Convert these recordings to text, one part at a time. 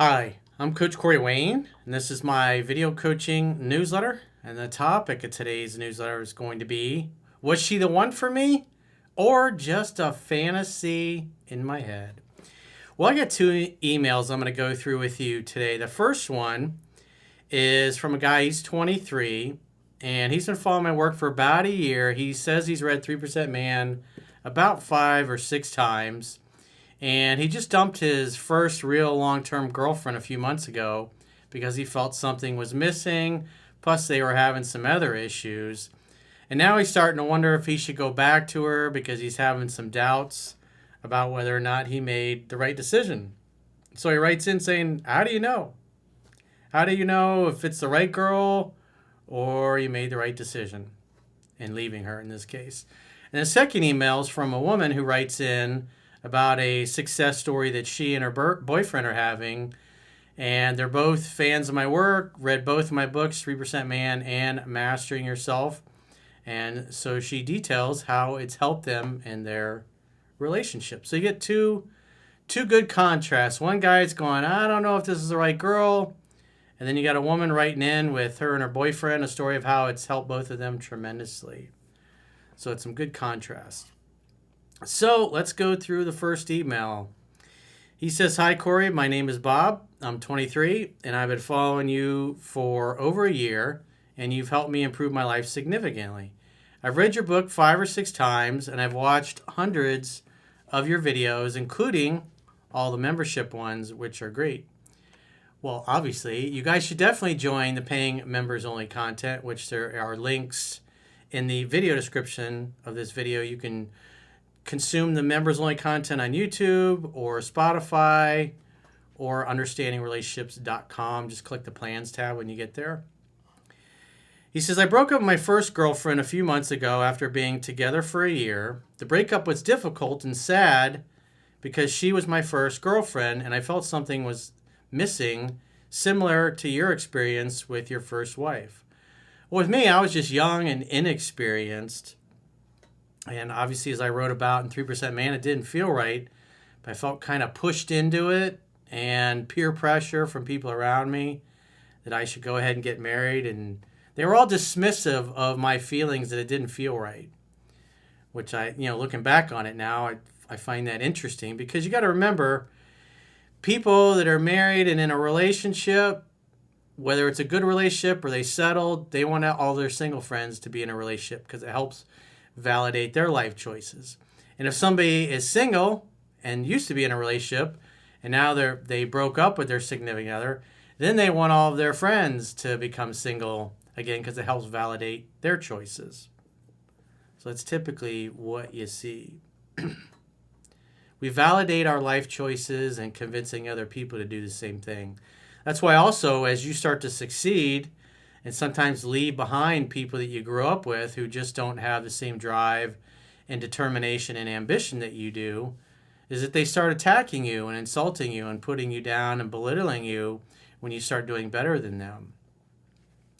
Hi, I'm Coach Corey Wayne, and this is my video coaching newsletter. And the topic of today's newsletter is going to be, was she the one for me or just a fantasy in my head? Well, I got two emails I'm going to go through with you today. The first one is from a guy, he's 23, and he's been following my work for about a year. He says he's read 3% Man about 5 or 6 times. And he just dumped his first real long-term girlfriend a few months ago because he felt something was missing. Plus, they were having some other issues. And now he's starting to wonder if he should go back to her because he's having some doubts about whether or not he made the right decision. So he writes in saying, how do you know? How do you know if it's the right girl or you made the right decision in leaving her in this case? And the second email is from a woman who writes in about a success story that she and her boyfriend are having. And they're both fans of my work, read both of my books, 3% Man and Mastering Yourself. And so she details how it's helped them in their relationship. So you get two good contrasts. One guy's going, I don't know if this is the right girl. And then you got a woman writing in with her and her boyfriend, a story of how it's helped both of them tremendously. So it's some good contrast. So let's go through the first email. He says, hi, Corey. My name is Bob. I'm 23, and I've been following you for over a year, and you've helped me improve my life significantly. I've read your book 5 or 6 times, and I've watched hundreds of your videos, including all the membership ones, which are great. Well, obviously, you guys should definitely join the paying members-only content, which there are links in the video description of this video. You can consume the members-only content on YouTube or Spotify or understandingrelationships.com. Just click the plans tab when you get there. He says, I broke up with my first girlfriend a few months ago after being together for a year. The breakup was difficult and sad because she was my first girlfriend and I felt something was missing, similar to your experience with your first wife. Well, with me, I was just young and inexperienced. And obviously, as I wrote about in 3% Man, it didn't feel right. But I felt kind of pushed into it and peer pressure from people around me that I should go ahead and get married. And they were all dismissive of my feelings that it didn't feel right. Which looking back on it now, I find that interesting. Because you got to remember, people that are married and in a relationship, whether it's a good relationship or they settled, they want all their single friends to be in a relationship because it helps validate their life choices. And if somebody is single and used to be in a relationship and now they broke up with their significant other, then they want all of their friends to become single again because it helps validate their choices. So that's typically what you see. We validate our life choices and convincing other people to do the same thing. That's why also as you start to succeed and sometimes leave behind people that you grew up with who just don't have the same drive and determination and ambition that you do, is that they start attacking you and insulting you and putting you down and belittling you when you start doing better than them.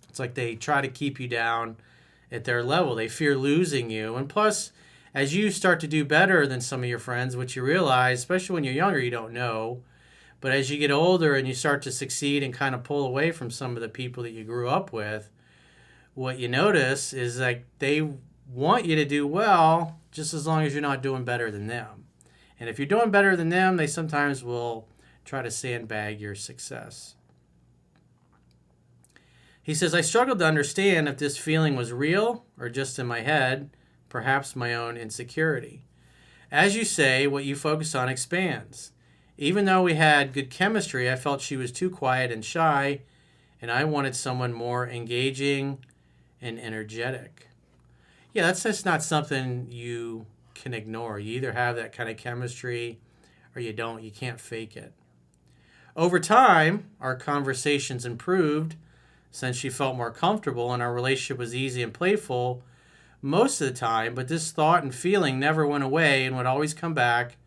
It's like they try to keep you down at their level. They fear losing you. And plus, as you start to do better than some of your friends, which you realize, especially when you're younger, you don't know, but as you get older and you start to succeed and kind of pull away from some of the people that you grew up with, what you notice is like they want you to do well just as long as you're not doing better than them. And if you're doing better than them, they sometimes will try to sandbag your success. He says, I struggled to understand if this feeling was real or just in my head, perhaps my own insecurity. As you say, what you focus on expands. Even though we had good chemistry, I felt she was too quiet and shy, and I wanted someone more engaging and energetic. Yeah, that's just not something you can ignore. You either have that kind of chemistry or you don't. You can't fake it. Over time, our conversations improved since she felt more comfortable and our relationship was easy and playful most of the time, but this thought and feeling never went away and would always come back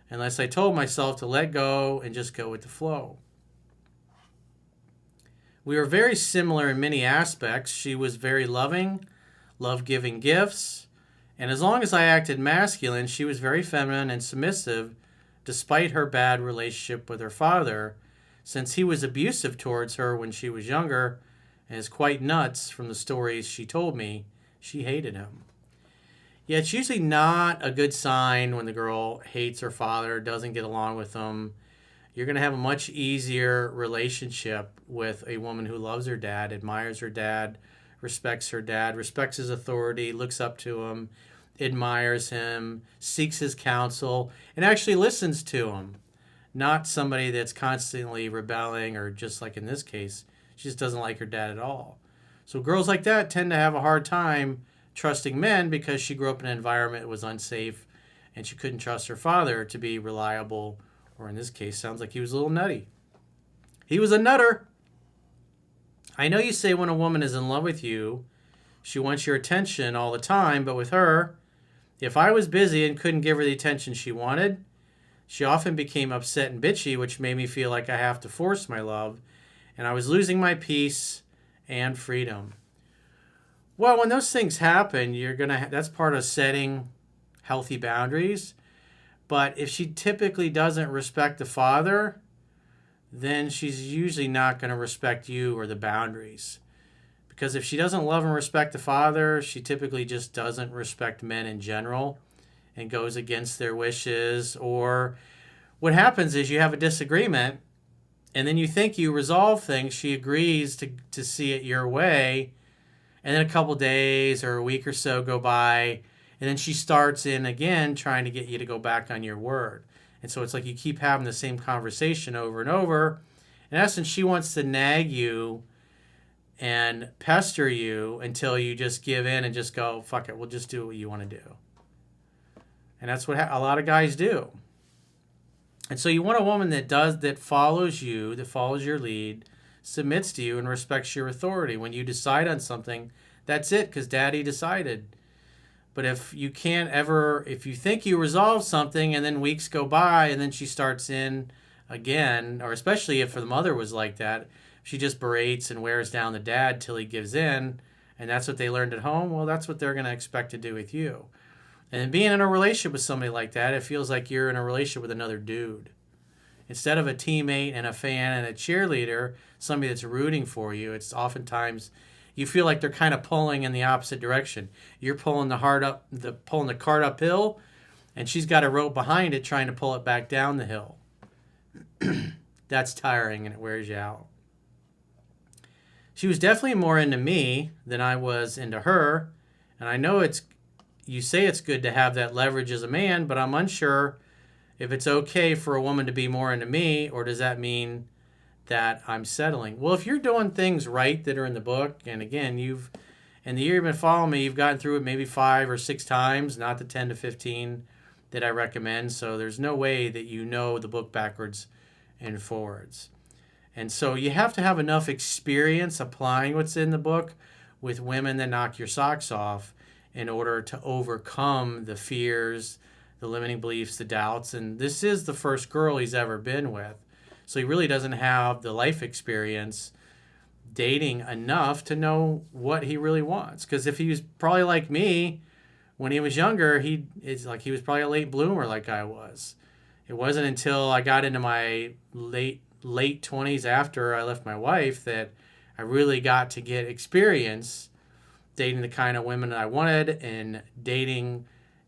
unless I told myself to let go and just go with the flow. We were very similar in many aspects. She was very loving, loved giving gifts, and as long as I acted masculine, she was very feminine and submissive despite her bad relationship with her father. since he was abusive towards her when she was younger and is quite nuts from the stories she told me. She hated him. Yeah, it's usually not a good sign when the girl hates her father, doesn't get along with him. You're going to have a much easier relationship with a woman who loves her dad, admires her dad, respects her dad, respects his authority, looks up to him, admires him, seeks his counsel, and actually listens to him. Not somebody that's constantly rebelling, or just like in this case, she just doesn't like her dad at all. So girls like that tend to have a hard time trusting men because she grew up in an environment that was unsafe and she couldn't trust her father to be reliable, or in this case, sounds like he was a little nutty. He was a nutter. I know you say when a woman is in love with you, she wants your attention all the time, but with her, if I was busy and couldn't give her the attention she wanted, she often became upset and bitchy, which made me feel like I have to force my love, and I was losing my peace and freedom. Well, when those things happen, that's part of setting healthy boundaries. But if she typically doesn't respect the father, then she's usually not going to respect you or the boundaries. Because if she doesn't love and respect the father, she typically just doesn't respect men in general and goes against their wishes. Or what happens is you have a disagreement and then you think you resolve things. She agrees to see it your way. And then a couple days or a week or so go by, and then she starts in again trying to get you to go back on your word. And so it's like you keep having the same conversation over and over. In essence, she wants to nag you and pester you until you just give in and just go, fuck it, we'll just do what you want to do. And that's what a lot of guys do. And so you want a woman that follows you, that follows your lead, submits to you, and respects your authority. When you decide on something, that's it, because daddy decided. But if you think you resolve something and then weeks go by and then she starts in again, or especially if the mother was like that, she just berates and wears down the dad till he gives in, and that's what they learned at home, well, that's what they're going to expect to do with you. And being in a relationship with somebody like that, it feels like you're in a relationship with another dude. Instead of a teammate and a fan and a cheerleader, somebody that's rooting for you, it's oftentimes you feel like they're kind of pulling in the opposite direction. You're pulling the cart uphill, and she's got a rope behind it trying to pull it back down the hill. That's tiring and it wears you out. She was definitely more into me than I was into her, and I know you say it's good to have that leverage as a man, but I'm unsure if it's okay for a woman to be more into me, or does that mean that I'm settling? Well, if you're doing things right that are in the book, and again, in the year you've been following me, you've gotten through it maybe 5 or 6 times, not the 10 to 15 that I recommend, so there's no way that you know the book backwards and forwards. And so you have to have enough experience applying what's in the book with women that knock your socks off in order to overcome the fears, the limiting beliefs, the doubts. And this is the first girl he's ever been with. So he really doesn't have the life experience dating enough to know what he really wants. Because if he was probably like me when he was younger, he was probably a late bloomer like I was. It wasn't until I got into my late 20s after I left my wife that I really got to get experience dating the kind of women that I wanted, and dating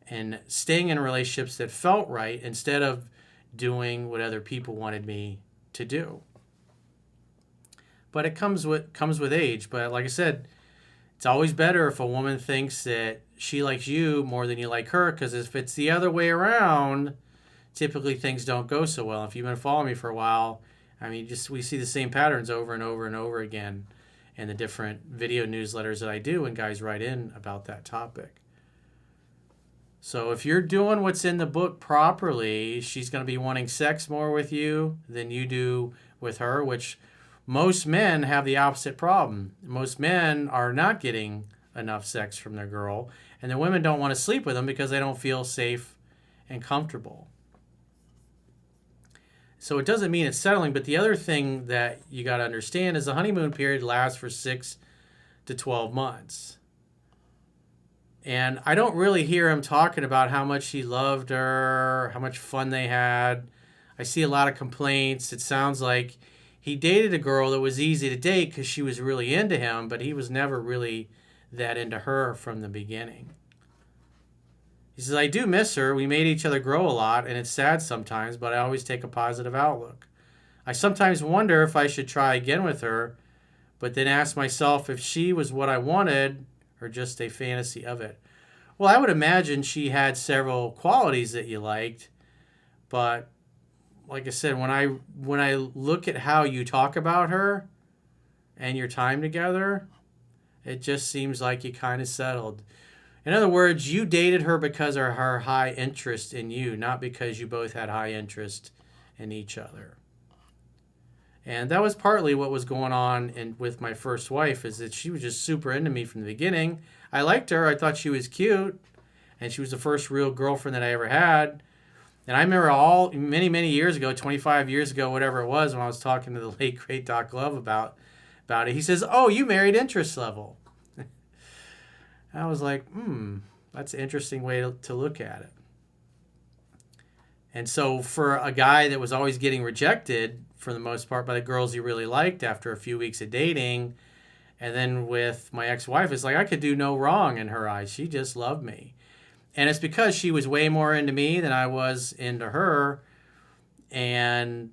and staying in relationships that felt right instead of doing what other people wanted me to do. But it comes with age. But like I said, it's always better if a woman thinks that she likes you more than you like her, because if it's the other way around, typically things don't go so well. If you've been following me for a while, I mean, we see the same patterns over and over and over again in the different video newsletters that I do when guys write in about that topic. So if you're doing what's in the book properly, she's going to be wanting sex more with you than you do with her, which most men have the opposite problem. Most men are not getting enough sex from their girl, and the women don't want to sleep with them because they don't feel safe and comfortable. So it doesn't mean it's settling, but the other thing that you got to understand is the honeymoon period lasts for 6 to 12 months. And I don't really hear him talking about how much he loved her, how much fun they had. I see a lot of complaints. It sounds like he dated a girl that was easy to date because she was really into him, but he was never really that into her from the beginning. He says, I do miss her. We made each other grow a lot, and it's sad sometimes, but I always take a positive outlook. I sometimes wonder if I should try again with her, but then ask myself if she was what I wanted or just a fantasy of it. Well, I would imagine she had several qualities that you liked, but like I said, when I look at how you talk about her and your time together, it just seems like you kind of settled. In other words, you dated her because of her high interest in you, not because you both had high interest in each other. And that was partly what was going on with my first wife, is that she was just super into me from the beginning. I liked her. I thought she was cute. And she was the first real girlfriend that I ever had. And I remember many, many years ago, 25 years ago, whatever it was, when I was talking to the late, great Doc Love about it. He says, oh, you married interest level. I was like, that's an interesting way to look at it. And so for a guy that was always getting rejected, for the most part, by the girls he really liked after a few weeks of dating, and then with my ex-wife, it's like I could do no wrong in her eyes. She just loved me. And it's because she was way more into me than I was into her. And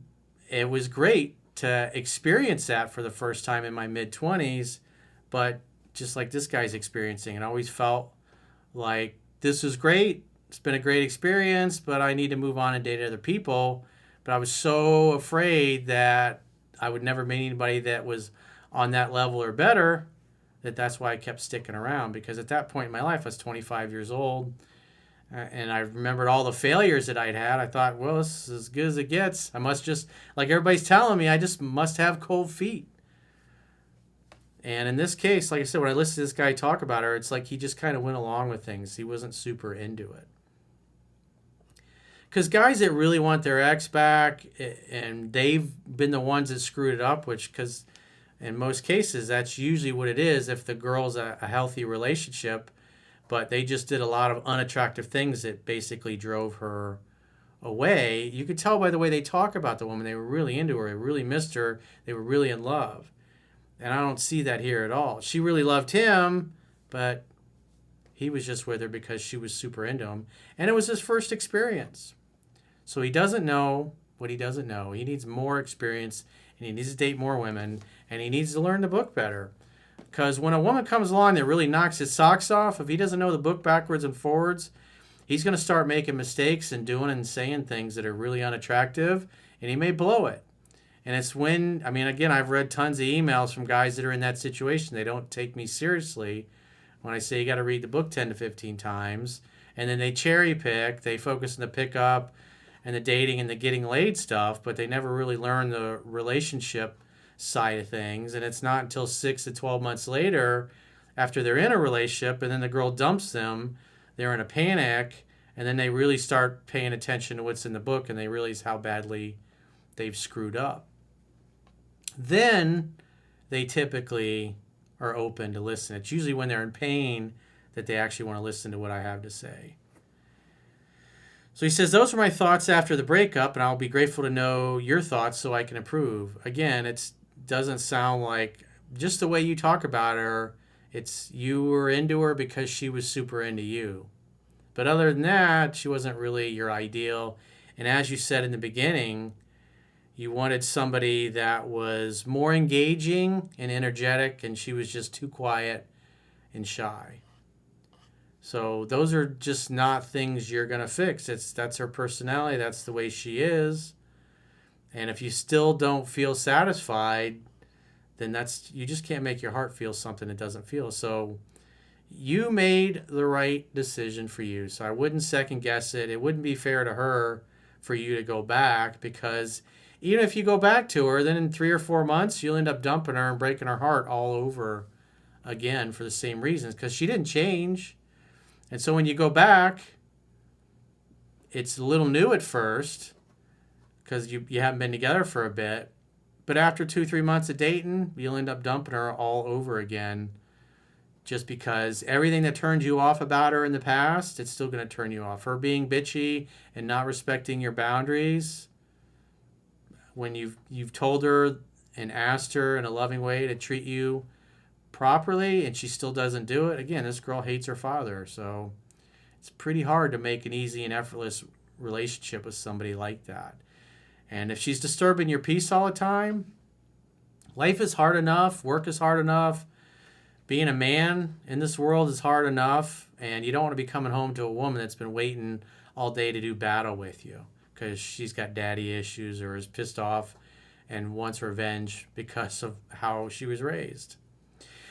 it was great to experience that for the first time in my mid-20s. But just like this guy's experiencing, it always felt like this was great. It's been a great experience, but I need to move on and date other people. But I was so afraid that I would never meet anybody that was on that level or better, that's why I kept sticking around. Because at that point in my life, I was 25 years old. And I remembered all the failures that I'd had. I thought, well, this is as good as it gets. I must just, like everybody's telling me, I just must have cold feet. And in this case, like I said, when I listened to this guy talk about her, it's like he just kind of went along with things. He wasn't super into it. Because guys that really want their ex back, and they've been the ones that screwed it up, because in most cases, that's usually what it is if the girl's a healthy relationship, but they just did a lot of unattractive things that basically drove her away. You could tell by the way they talk about the woman. They were really into her. They really missed her. They were really in love. And I don't see that here at all. She really loved him, but he was just with her because she was super into him. And it was his first experience. So he doesn't know what he doesn't know. He needs more experience, and he needs to date more women, and he needs to learn the book better. Because when a woman comes along that really knocks his socks off, if he doesn't know the book backwards and forwards, he's going to start making mistakes and doing and saying things that are really unattractive, and he may blow it. And it's when, again, I've read tons of emails from guys that are in that situation. They don't take me seriously when I say you got to read the book 10 to 15 times. And then they cherry pick. They focus on the pickup and the dating and the getting laid stuff, but they never really learn the relationship side of things. And it's not until 6 to 12 months later, after they're in a relationship and then the girl dumps them, they're in a panic, and then they really start paying attention to what's in the book, and they realize how badly they've screwed up. Then they typically are open to listen. It's usually when they're in pain that they actually want to listen to what I have to say. So he says, those were my thoughts after the breakup, and I'll be grateful to know your thoughts so I can improve. Again, it doesn't sound like, just the way you talk about her, it's you were into her because she was super into you. But other than that, she wasn't really your ideal. And as you said in the beginning, you wanted somebody that was more engaging and energetic, and she was just too quiet and shy. So those are just not things you're going to fix. That's her personality. That's the way she is. And if you still don't feel satisfied, then you just can't make your heart feel something it doesn't feel. So you made the right decision for you. So I wouldn't second guess it. It wouldn't be fair to her for you to go back, because even if you go back to her, then in 3 or 4 months, you'll end up dumping her and breaking her heart all over again for the same reasons, because she didn't change. And so when you go back, it's a little new at first because you haven't been together for a bit. But after 2-3 months of dating, you'll end up dumping her all over again, just because everything that turned you off about her in the past, it's still going to turn you off. Her being bitchy and not respecting your boundaries, when you've told her and asked her in a loving way to treat you properly and she still doesn't do it, again, this girl hates her father. So it's pretty hard to make an easy and effortless relationship with somebody like that. And if she's disturbing your peace all the time, life is hard enough, work is hard enough, being a man in this world is hard enough, and you don't want to be coming home to a woman that's been waiting all day to do battle with you because she's got daddy issues or is pissed off and wants revenge because of how she was raised.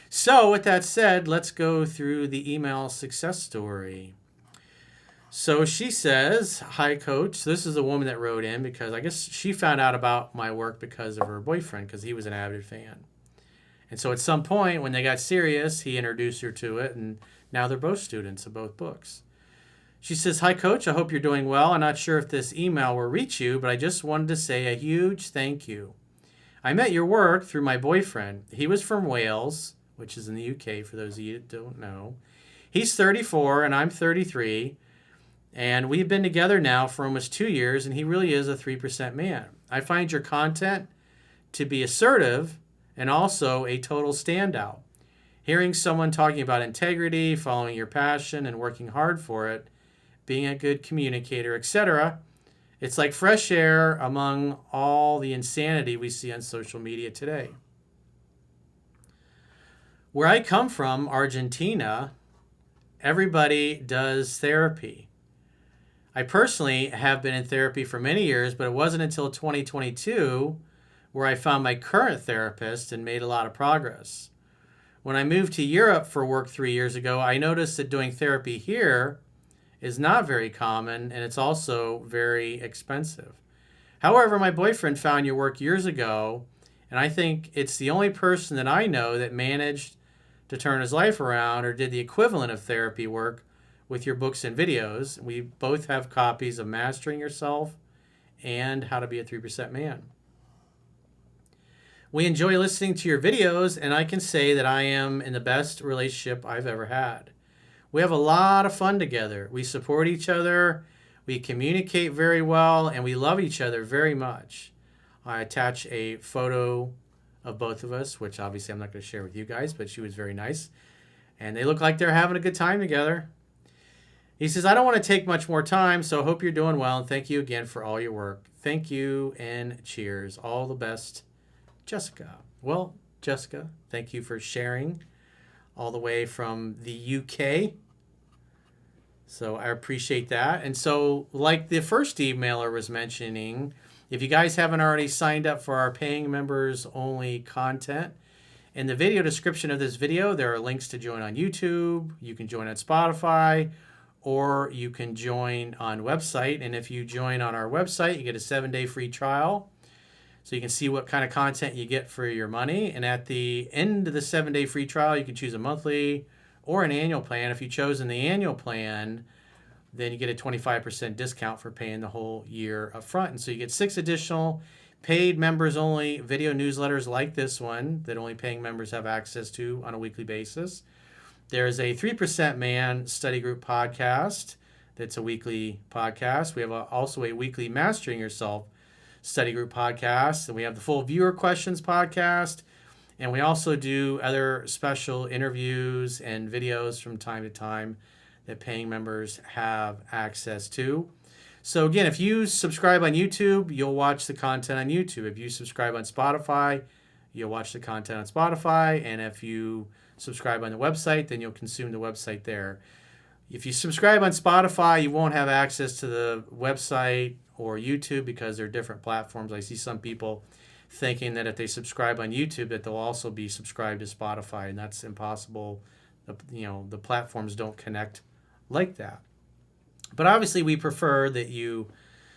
So with that said, let's go through the email success story. So she says, "Hi, Coach." This is a woman that wrote in because I guess she found out about my work because of her boyfriend because he was an avid fan. And so at some point when they got serious, he introduced her to it, and now they're both students of both books. She says, "Hi, Coach. I hope you're doing well. I'm not sure if this email will reach you, but I just wanted to say a huge thank you. I met your work through my boyfriend. He was from Wales, which is in the UK for those of you that don't know. He's 34 and I'm 33. And we've been together now for almost 2 years, and he really is a 3% man. I find your content to be assertive and also a total standout. Hearing someone talking about integrity, following your passion, and working hard for it, being a good communicator, etc., it's like fresh air among all the insanity we see on social media today. Where I come from, Argentina, everybody does therapy. I personally have been in therapy for many years, but it wasn't until 2022 where I found my current therapist and made a lot of progress. When I moved to Europe for work 3 years ago, I noticed that doing therapy here is not very common and it's also very expensive. However, my boyfriend found your work years ago, and I think it's the only person that I know that managed to turn his life around or did the equivalent of therapy work with your books and videos. We both have copies of Mastering Yourself and How to Be a 3% Man. We enjoy listening to your videos, and I can say that I am in the best relationship I've ever had. We have a lot of fun together. We support each other, we communicate very well, and we love each other very much. I attach a photo of both of us, which obviously I'm not going to share with you guys, but she was very nice. And they look like they're having a good time together. He says, "I don't want to take much more time, so I hope you're doing well, and thank you again for all your work. Thank you, and cheers. All the best, Jessica." Well, Jessica, thank you for sharing all the way from the UK. So I appreciate that. And so like the first emailer was mentioning, if you guys haven't already signed up for our paying members only content, in the video description of this video, there are links to join on YouTube. You can join on Spotify, or you can join on website. And if you join on our website, you get a 7-day free trial. So you can see what kind of content you get for your money. And at the end of the 7-day free trial, you can choose a monthly or an annual plan. If you chosen the annual plan, then you get a 25% discount for paying the whole year up front. And so you get 6 additional paid members only video newsletters like this one that only paying members have access to on a weekly basis. There's a 3% Man study group podcast that's a weekly podcast. We have also a weekly Mastering Yourself study group podcast. And we have the full viewer questions podcast. And we also do other special interviews and videos from time to time that paying members have access to. So again, if you subscribe on YouTube, you'll watch the content on YouTube. If you subscribe on Spotify, you'll watch the content on Spotify. And if you subscribe on the website, then you'll consume the website there. If you subscribe on Spotify, you won't have access to the website or YouTube because they're different platforms. I see some people thinking that if they subscribe on YouTube that they'll also be subscribed to Spotify, and that's impossible. The platforms don't connect like that. But obviously we prefer that you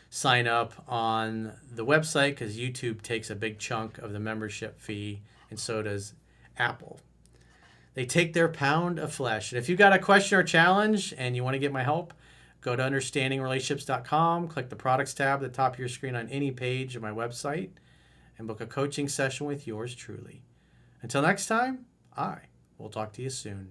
sign up on the website because YouTube takes a big chunk of the membership fee, and so does Apple. They take their pound of flesh. And if you've got a question or challenge and you want to get my help, go to understandingrelationships.com, click the products tab at the top of your screen on any page of my website, and book a coaching session with yours truly. Until next time, I will talk to you soon.